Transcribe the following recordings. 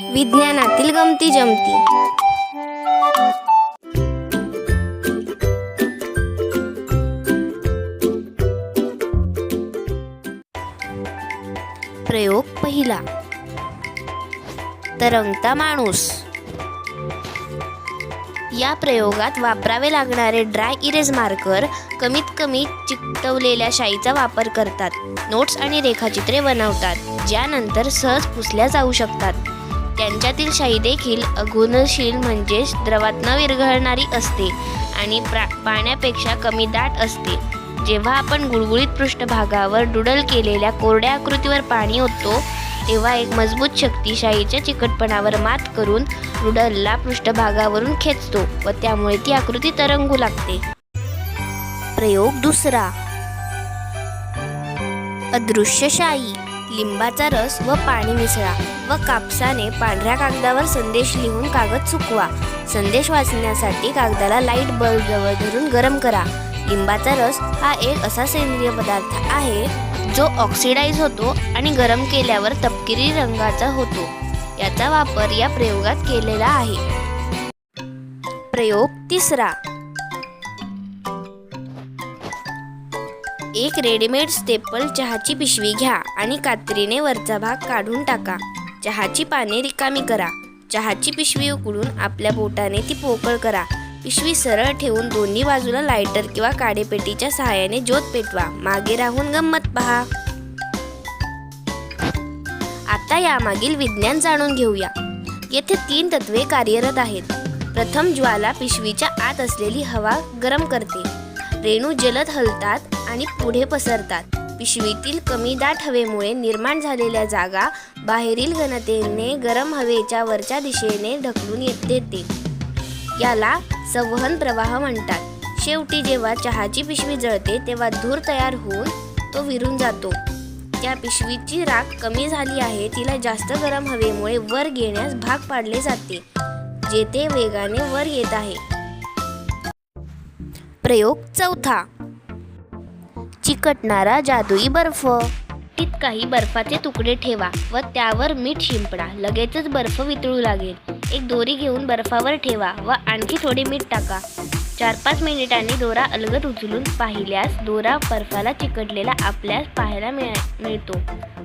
विज्ञानातील गमती जमती. प्रयोग पहिला. तरंगता माणूस. या प्रयोगात वापरावे लागणारे ड्राय इरेज मार्कर कमीत कमी चिकटवलेल्या शाईचा वापर करतात. नोट्स आणि रेखाचित्रे बनवतात, ज्यानंतर सहज पुसल्या जाऊ शकतात. त्यांच्यातील शाई देखील अघुलनशील म्हणजेच द्रवात न विरघळणारी असते आणि पाण्यापेक्षा कमी दाट असते. जेव्हा आपण गुळगुळीत पृष्ठभागावर डुडल केलेल्या कोरड्या आकृतीवर पाणी ओततो, तेव्हा एक मजबूत शक्ती शाईच्या चिकटपणावर मात करून डुडलला पृष्ठभागावरून खेचतो व त्यामुळे ती आकृती तरंगू लागते. प्रयोग दुसरा. अदृश्य शाई. लिंबाचा रस व पाणी मिसळा व कापसाने पांढऱ्या कागदावर संदेश लिहून कागद सुकवा. संदेश वाचण्यासाठी कागदाला लाईट बल्ब जवळ धरून गरम करा. लिंबाचा रस हा एक असा सेंद्रिय पदार्थ आहे जो ऑक्सिडाइज होतो आणि गरम केल्यावर तपकिरी रंगाचा होतो. याचा वापर या प्रयोगात केलेला आहे. प्रयोग तिसरा. एक रेडीमेड स्टेपल चहाची पिशवी घ्या आणि कात्रीने वरचा भाग काढून टाका. चहाची पाने रिकामी करा. चहाची पिशवी उघडून आपल्या बोटाने ती पोकळ करा. पिशवी सरळ ठेवून दोन्ही बाजूला लायटर किंवा काडेपेटीच्या सहाय्याने ज्योत पेटवा. मागे राहून गंमत पहा. आता यामागील विज्ञान जाणून घेऊया. येथे 3 तत्वे कार्यरत आहेत. प्रथम, ज्वाला पिशवीच्या आत असलेली हवा गरम करते. रेणू जलद हलतात आणि पुढे पसरतात. पिशवीतील कमी दाट हवेमुळे निर्माण झालेल्या जागा बाहेरील घनतेने गरम हवेच्या वरच्या दिशेने ढकलून देते. याला संवहन प्रवाह म्हणतात. शेवटी जेव्हा चहाची पिशवी जळते तेव्हा धूर तयार होऊन तो विरून जातो. त्या पिशवीची राख कमी झाली आहे, तिला जास्त गरम हवेमुळे वर घेण्यास भाग पाडले जाते, जे ते वेगाने वर येत आहे. प्रयोग चौथा. चिकटणारा जादुई बर्फ. टीत काही बर्फाचे तुकडे ठेवा व त्यावर मीठ शिंपडा. लगेचच बर्फ वितळू लागेल. एक दोरी घेऊन बर्फावर ठेवा व आणखी थोडे मीठ टाका. 4-5 मिनिटांनी दोरा अलगद उचलून पाहिल्यास दोरा बर्फाला चिकटलेला आपल्यास पाहायला मिळतो.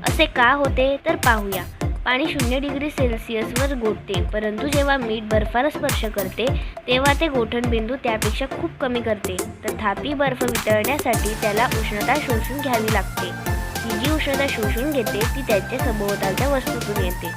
असे का होते तर पाहूया. पाणी 0 डिग्री सेल्सिअसवर गोठते, परंतु जेव्हा मीठ बर्फाला स्पर्श करते तेव्हा ते गोठणबिंदू त्यापेक्षा खूप कमी करते. तथापि बर्फ वितळण्यासाठी त्याला उष्णता शोषून घ्यावी लागते. ही जी उष्णता शोषून घेते ती त्याच्या सभोवतालच्या वस्तूतून येते.